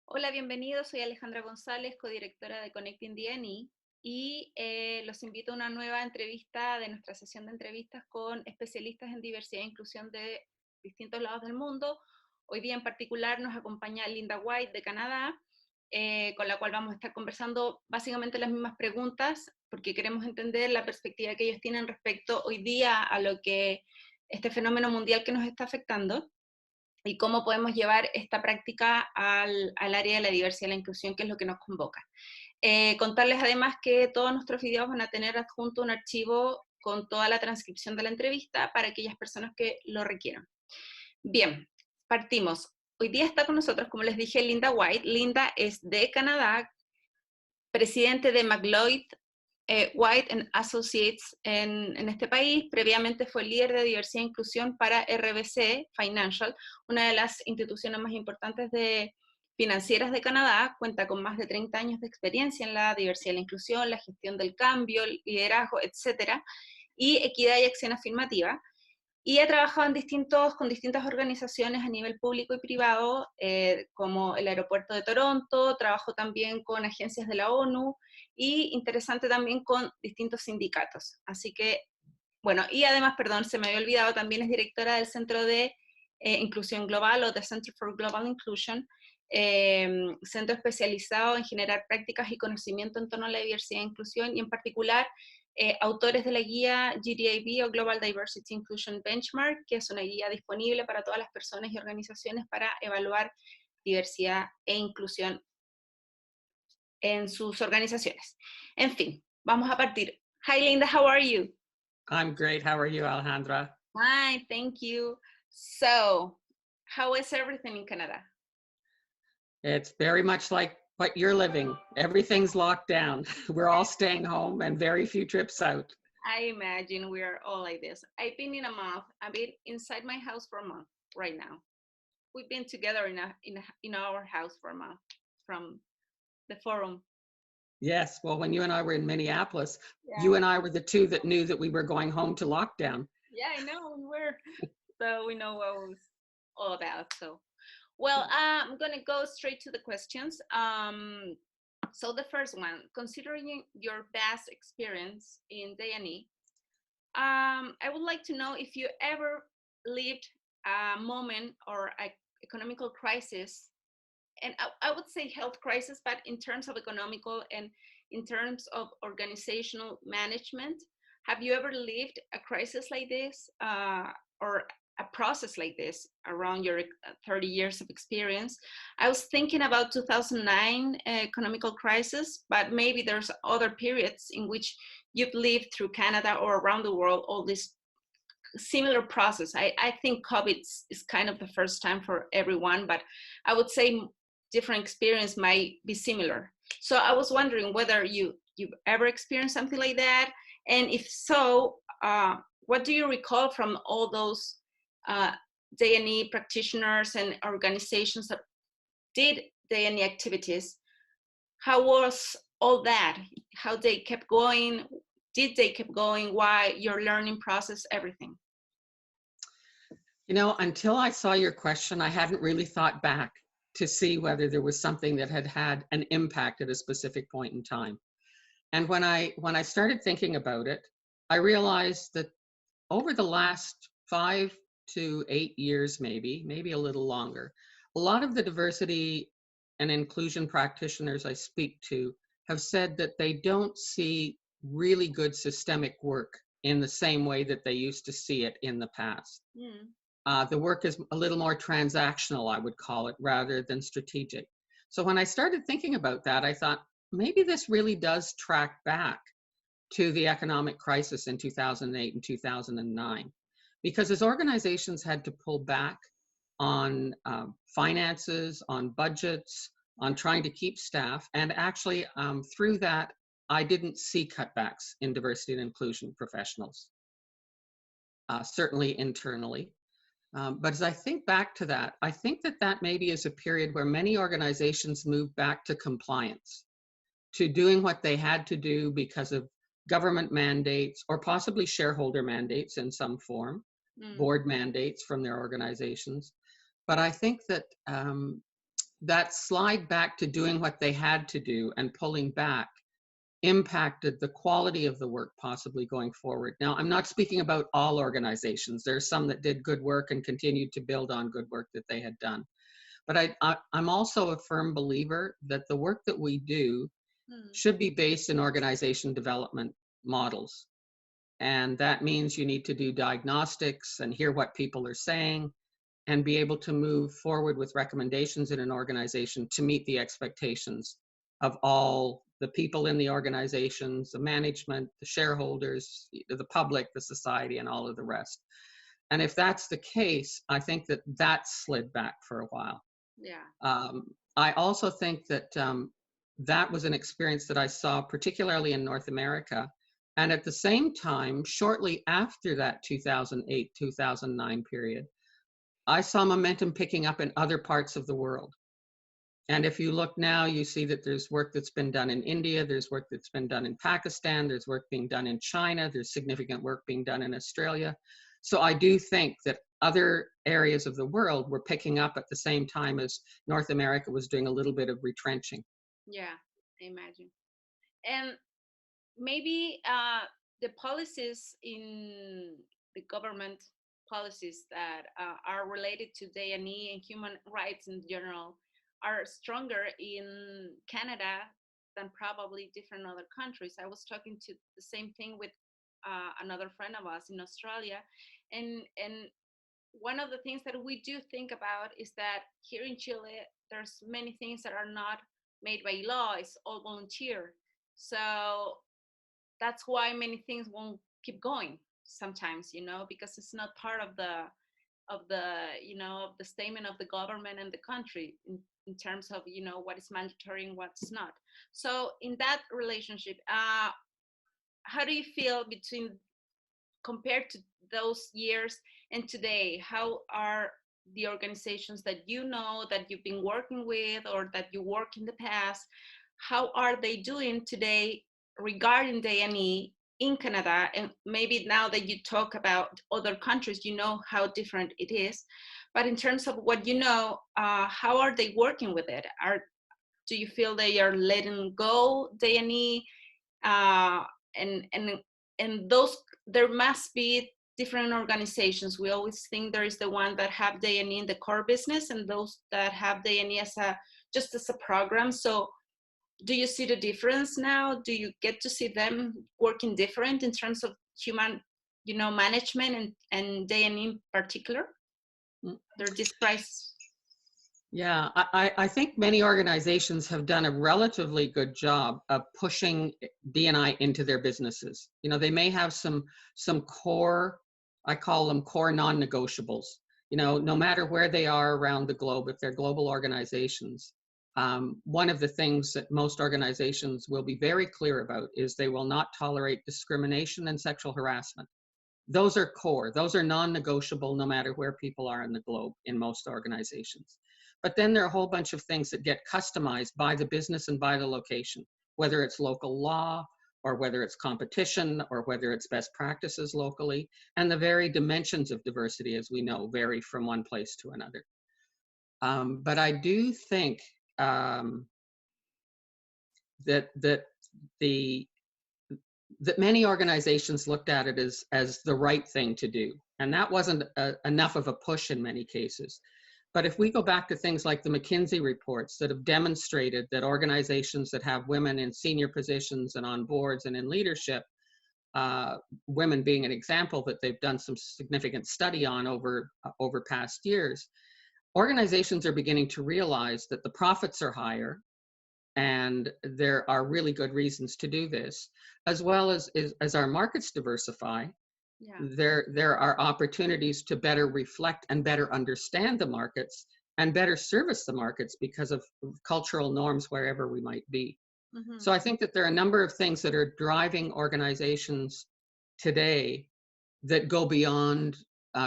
Hola, bienvenidos. Soy Alejandra González, codirectora de Connecting y los invito a una nueva entrevista de nuestra sesión de entrevistas con especialistas en diversidad e inclusión de distintos lados del mundo. Hoy día en particular nos acompaña Lynda de Canadá, con la cual vamos a estar conversando básicamente las mismas preguntas, porque queremos entender la perspectiva que ellos tienen respecto hoy día a lo que este fenómeno mundial que nos está afectando y cómo podemos llevar esta práctica al área de la diversidad y la inclusión, que es lo que nos convoca. Contarles además que todos nuestros videos van a tener adjunto un archivo con toda la transcripción de la entrevista para aquellas personas que lo requieran. Bien, partimos. Hoy día está con nosotros, como les dije, Lynda White. Lynda es de Canadá, presidente de McLeod, White and Associates en este país. Previamente fue líder de diversidad e inclusión para RBC Financial, una de las instituciones más importantes financieras de Canadá. Cuenta con más de 30 años de experiencia en la diversidad y la inclusión, la gestión del cambio, el liderazgo, etcétera, y equidad y acción afirmativa. Y he trabajado con distintas organizaciones a nivel público y privado, como el Aeropuerto de Toronto. Trabajo también con agencias de la ONU y, interesante, también con distintos sindicatos. Así que, bueno, y además, perdón, se me había olvidado, también es directora del Centro de Inclusión Global, o The Center for Global Inclusion, centro especializado en generar prácticas y conocimiento en torno a la diversidad e inclusión, y en particular autores de la guía GDIB, o Global Diversity Inclusion Benchmark, que es una guía disponible para todas las personas y organizaciones para evaluar diversidad e inclusión en sus organizaciones. En fin, vamos a partir. Hi Linda, how are you? I'm great. How are you, Alejandra? Fine, thank you. So, how is everything in Canada? It's very much like what you're living. Everything's locked down. We're all staying home and very few trips out. I imagine we are all like this. I've been in a month. I've been inside my house for a month right now. We've been together in our house for a month from the forum. Yes. Well, when you and I were in Minneapolis, Yeah, you and I were the two that knew that we were going home to lockdown. yeah, I know we were. So we know what it was all about. So, well, I'm gonna go straight to the questions. So the first one, considering your past experience in D&E, I would like to know if you ever lived a moment or an economical crisis, and I would say health crisis, but in terms of economical and in terms of organizational management. Have you ever lived a crisis like this, or a process like this around your 30 years of experience? I was thinking about 2009 economical crisis, but maybe there's other periods in which you've lived through Canada or around the world, all this similar process. I think COVID is kind of the first time for everyone, but I would say different experience might be similar. So I was wondering whether you've ever experienced something like that, and if so, what do you recall from all those D&E practitioners and organizations that did D&E activities? How was all that? How they kept going? Did they keep going? Why? Your learning process, everything. You know, until I saw your question, I hadn't really thought back to see whether there was something that had had an impact at a specific point in time. And when I started thinking about it, I realized that over the last 5 to 8 years, maybe a little longer, a lot of the diversity and inclusion practitioners I speak to have said that they don't see really good systemic work in the same way that they used to see it in the past. The work is a little more transactional, I would call it, rather than strategic. So when I started thinking about that, I thought, maybe this really does track back to the economic crisis in 2008 and 2009. Because as organizations had to pull back on finances, on budgets, on trying to keep staff, and actually through that, I didn't see cutbacks in diversity and inclusion professionals, certainly internally. But as I think back to that, I think that maybe is a period where many organizations moved back to compliance, to doing what they had to do because of government mandates or possibly shareholder mandates in some form, board mandates from their organizations. But I think that that slide back to doing what they had to do and pulling back impacted the quality of the work possibly going forward. Now, I'm not speaking about all organizations. There's some that did good work and continued to build on good work that they had done. But I'm also a firm believer that the work that we do should be based in organization development models. And that means you need to do diagnostics and hear what people are saying and be able to move forward with recommendations in an organization to meet the expectations of all the people in the organizations, the management, the shareholders, the public, the society, and all of the rest. And if that's the case, I think that that slid back for a while. Yeah. I also think that that was an experience that I saw particularly in North America. And at the same time, shortly after that 2008-2009 period, I saw momentum picking up in other parts of the world. And if you look now, you see that there's work that's been done in India, there's work that's been done in Pakistan, there's work being done in China, there's significant work being done in Australia. So I do think that other areas of the world were picking up at the same time as North America was doing a little bit of retrenching. Yeah, I imagine. And maybe the policies in the government policies that are related to D&E and human rights in general are stronger in Canada than probably different other countries. I was talking to the same thing with another friend of us in Australia, and one of the things that we do think about is that here in Chile, there's many things that are not made by law. It's all volunteer. So that's why many things won't keep going sometimes, because it's not part of the statement of the government and the country in terms of what is mandatory and what's not. So in that relationship, how do you feel compared to those years and today? How are the organizations that that you've been working with or that you work in the past, how are they doing today regarding D&E in Canada? And maybe now that you talk about other countries, how different it is. But in terms of what how are they working with it? Do you feel they are letting go D&E? And those, there must be different organizations. We always think there is the one that have D&E in the core business and those that have D&E just as a program. So do you see the difference now? Do you get to see them working different in terms of human, management and D&E in particular? They're described. Yeah, I think many organizations have done a relatively good job of pushing D&I into their businesses. They may have some core, I call them core non-negotiables. No matter where they are around the globe, if they're global organizations, one of the things that most organizations will be very clear about is they will not tolerate discrimination and sexual harassment. Those are core. Those are non-negotiable no matter where people are in the globe in most organizations. But then there are a whole bunch of things that get customized by the business and by the location, whether it's local law or whether it's competition or whether it's best practices locally. And the very dimensions of diversity, as we know, vary from one place to another. But I do think that many organizations looked at it as the right thing to do. And that wasn't enough of a push in many cases. But if we go back to things like the McKinsey reports that have demonstrated that organizations that have women in senior positions and on boards and in leadership, women being an example that they've done some significant study on over past years, organizations are beginning to realize that the profits are higher, and there are really good reasons to do this, as well as our markets diversify. Yeah. There are opportunities to better reflect and better understand the markets and better service the markets because of cultural norms wherever we might be. Mm-hmm. So I think that there are a number of things that are driving organizations today that go beyond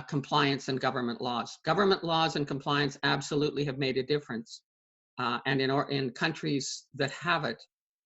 compliance and government laws. Government laws and compliance absolutely have made a difference. And in countries that have it,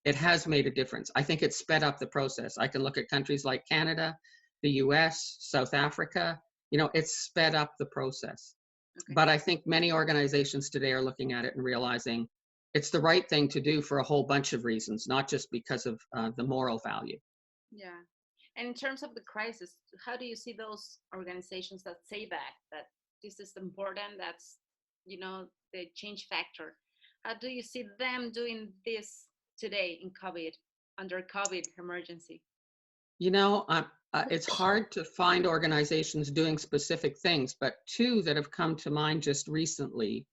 it has made a difference. I think it's sped up the process. I can look at countries like Canada, the US, South Africa, it's sped up the process. Okay. But I think many organizations today are looking at it and realizing it's the right thing to do for a whole bunch of reasons, not just because of the moral value. Yeah. And in terms of the crisis, how do you see those organizations that say that this is important, that's, you know, the change factor? How do you see them doing this today in COVID, under COVID emergency? You know, it's hard to find organizations doing specific things, but two that have come to mind just recently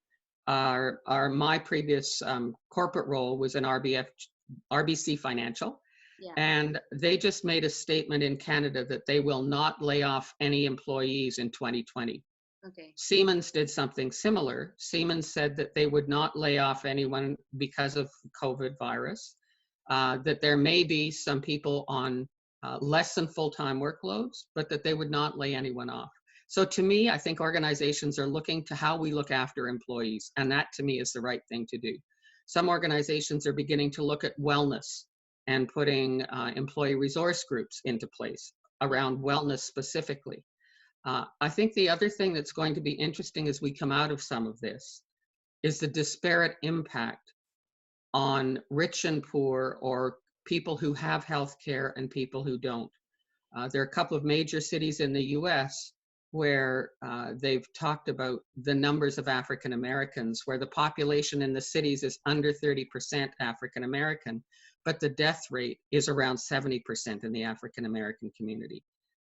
are my previous corporate role was in RBC Financial. Yeah. And they just made a statement in Canada that they will not lay off any employees in 2020. Okay. Siemens did something similar. Siemens said that they would not lay off anyone because of COVID virus, that there may be some people on less than full-time workloads, but that they would not lay anyone off. So to me, I think organizations are looking to how we look after employees, and that to me is the right thing to do. Some organizations are beginning to look at wellness and putting employee resource groups into place around wellness specifically. I think the other thing that's going to be interesting as we come out of some of this is the disparate impact on rich and poor, or people who have health care and people who don't. There are a couple of major cities in the US where they've talked about the numbers of African Americans, where the population in the cities is under 30% African American, but the death rate is around 70% in the African American community.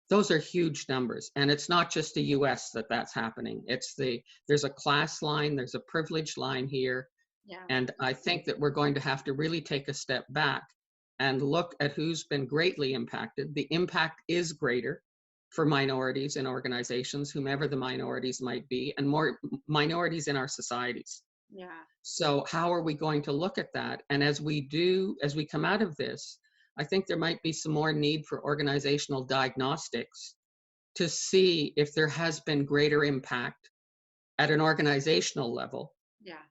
Those are huge numbers, and it's not just the US that's happening. There's a class line, there's a privilege line here, Yeah. and I think that we're going to have to really take a step back and look at who's been greatly impacted. The impact is greater for minorities in organizations, whomever the minorities might be, and more minorities in our societies. Yeah. So how are we going to look at that? And as we come out of this, I think there might be some more need for organizational diagnostics to see if there has been greater impact at an organizational level Yeah.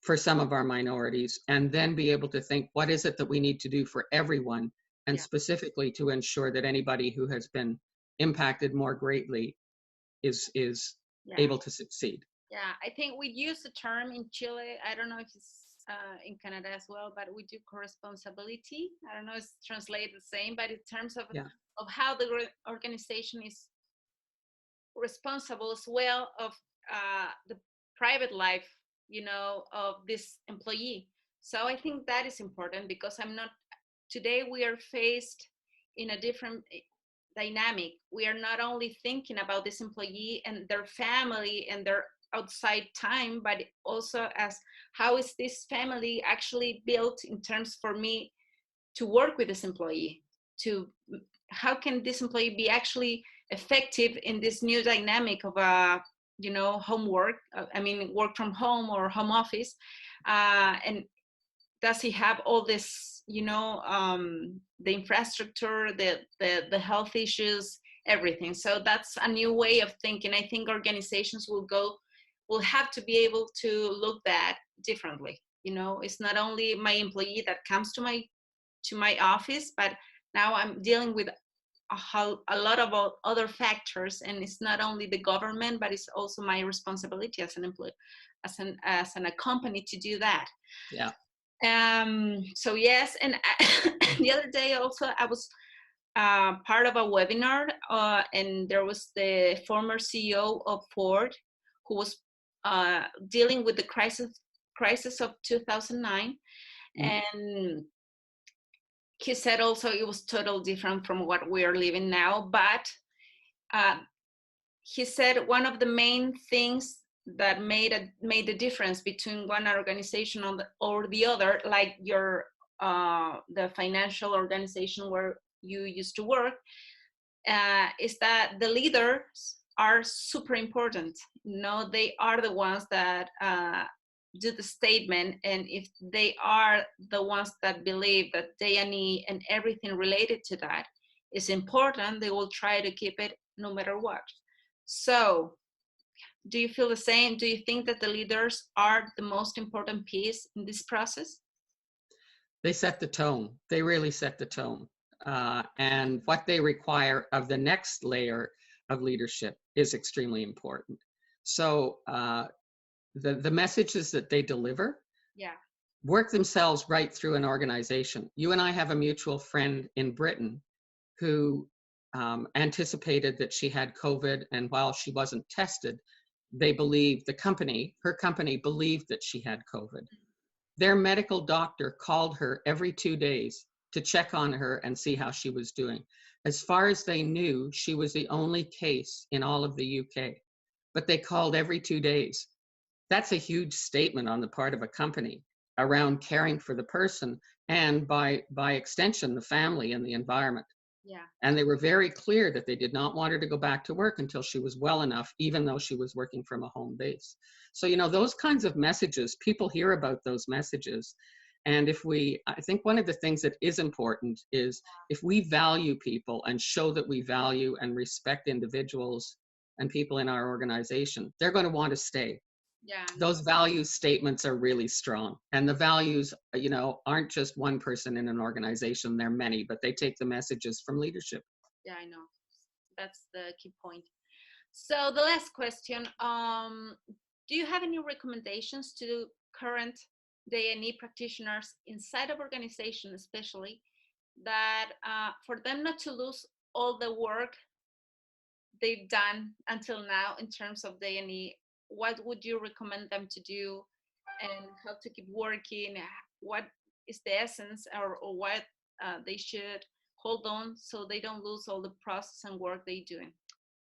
for some of our minorities, and then be able to think, what is it that we need to do for everyone, and Yeah. specifically to ensure that anybody who has been impacted more greatly is Yeah. able to succeed. Yeah, I think we use the term in Chile. I don't know if it's in Canada as well, but we do co-responsibility. I don't know if it's translated the same, but in terms of Yeah. of how the organization is responsible as well of the private life, you know, of this employee. So I think that is important, because today we are faced in a different dynamic. We are not only thinking about this employee and their family and their outside time, but also as how is this family actually built in terms for me to work with this employee, to how can this employee be actually effective in this new dynamic of homework, work from home or home office, and does he have all this, the infrastructure, the health issues, everything. So that's a new way of thinking. I think organizations will have to be able to look that differently. It's not only my employee that comes to my office, but now I'm dealing with a lot of other factors, and it's not only the government, but it's also my responsibility as an employee, as a company, to do that. Yeah. So yes, and the other day also I was part of a webinar, and there was the former CEO of Ford, who was dealing with the crisis of 2009, and he said also it was totally different from what we are living now. But he said one of the main things that made the difference between one organization or the other, like the financial organization where you used to work, is that the leaders are super important. They are the ones that do the statement, and if they are the ones that believe that D&E and everything related to that is important, they will try to keep it no matter what. So do you feel the same? Do you think that the leaders are the most important piece in this process? They set the tone. They really set the tone. And what they require of the next layer of leadership is extremely important. So the messages that they deliver Yeah. work themselves right through an organization. You and I have a mutual friend in Britain who anticipated that she had COVID, and while she wasn't tested, they believed, her company believed that she had COVID. Their medical doctor called her every 2 days to check on her and see how she was doing. As far as they knew, she was the only case in all of the UK, but they called every 2 days. That's a huge statement on the part of a company around caring for the person and by extension, the family and the environment. Yeah. And they were very clear that they did not want her to go back to work until she was well enough, even though she was working from a home base. So, those kinds of messages, people hear about those messages. And I think one of the things that is important is if we value people and show that we value and respect individuals and people in our organization, they're going to want to stay. Yeah. Those value statements are really strong. And the values, aren't just one person in an organization, they're many, but they take the messages from leadership. Yeah, I know. That's the key point. So the last question, do you have any recommendations to current D&E practitioners inside of organizations, especially, that for them not to lose all the work they've done until now in terms of D&E, what would you recommend them to do and how to keep working? What is the essence or what they should hold on so they don't lose all the process and work they're doing?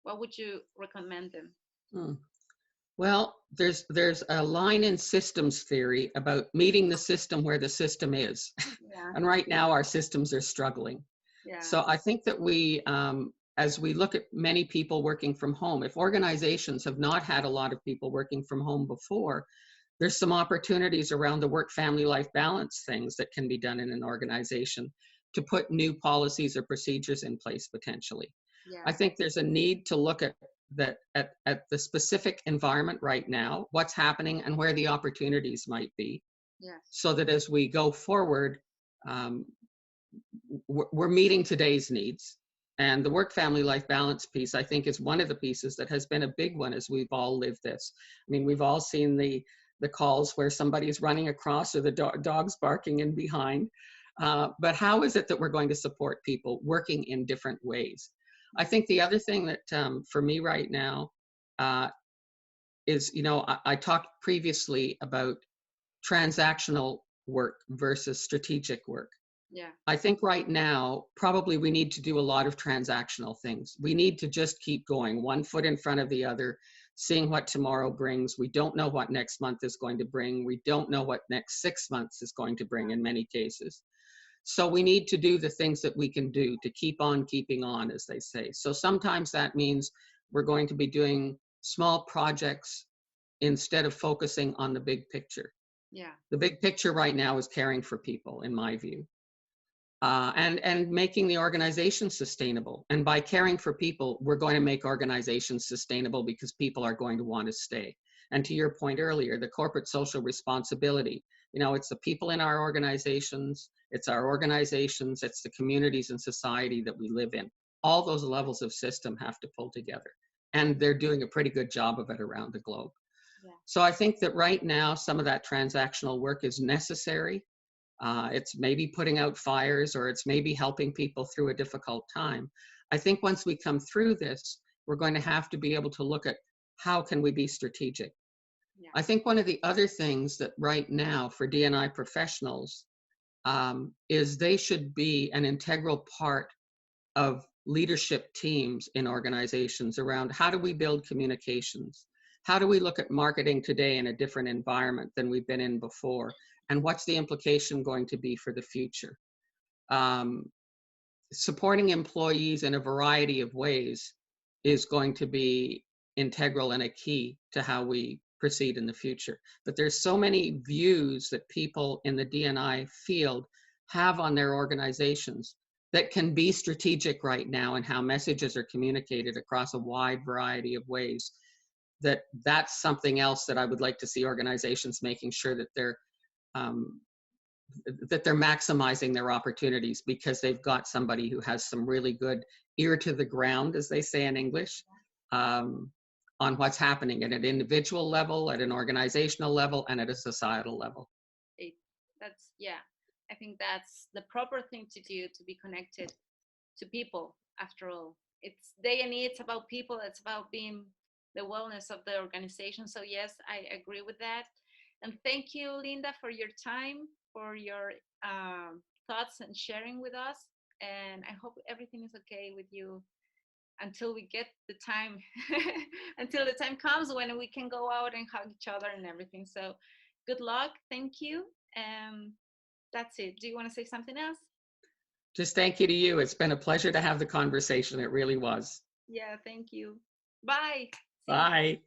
What would you recommend them? Well, there's a line in systems theory about meeting the system where the system is. Yeah. And right now our systems are struggling. Yeah. So I think that we, as we look at many people working from home, if organizations have not had a lot of people working from home before, there's some opportunities around the work-family life balance things that can be done in an organization to put new policies or procedures in place potentially. Yeah. I think there's a need to look at the specific environment right now, what's happening and where the opportunities might be. Yes. So that as we go forward, we're meeting today's needs. And the work-family life balance piece, I think, is one of the pieces that has been a big one as we've all lived this. I mean, we've all seen the calls where somebody's running across or the dog's barking in behind. But how is it that we're going to support people working in different ways? I think the other thing that for me right now is, I talked previously about transactional work versus strategic work. Yeah. I think right now, probably we need to do a lot of transactional things. We need to just keep going, one foot in front of the other, seeing what tomorrow brings. We don't know what next month is going to bring. We don't know what next 6 months is going to bring in many cases. So we need to do the things that we can do to keep on keeping on, as they say. So sometimes that means we're going to be doing small projects instead of focusing on the big picture. Yeah. The big picture right now is caring for people, in my view. And making the organization sustainable. And by caring for people, we're going to make organizations sustainable because people are going to want to stay. And to your point earlier, the corporate social responsibility, it's the people in our organizations, it's our organizations, it's the communities and society that we live in. All those levels of system have to pull together. And they're doing a pretty good job of it around the globe. Yeah. So I think that right now, some of that transactional work is necessary. It's maybe putting out fires or it's maybe helping people through a difficult time. I think once we come through this, we're going to have to be able to look at how can we be strategic. Yeah. I think one of the other things that right now for D&I professionals is they should be an integral part of leadership teams in organizations around how do we build communications? How do we look at marketing today in a different environment than we've been in before? And what's the implication going to be for the future? Supporting employees in a variety of ways is going to be integral and a key to how we proceed in the future. But there's so many views that people in the D&I field have on their organizations that can be strategic right now and how messages are communicated across a wide variety of ways. That's something else that I would like to see organizations making sure that they're maximizing their opportunities because they've got somebody who has some really good ear to the ground, as they say in English, on what's happening at an individual level, at an organizational level, and at a societal level. That's, yeah, I think that's the proper thing to do, to be connected to people. After all, it's day and age, it's about people, it's about being the wellness of the organization. So yes, I agree with that. And thank you, Lynda, for your time, for your thoughts and sharing with us. And I hope everything is okay with you until we get the time, until the time comes when we can go out and hug each other and everything. So good luck. Thank you. That's it. Do you want to say something else? Just thank you to you. It's been a pleasure to have the conversation. It really was. Yeah, thank you. Bye. Bye.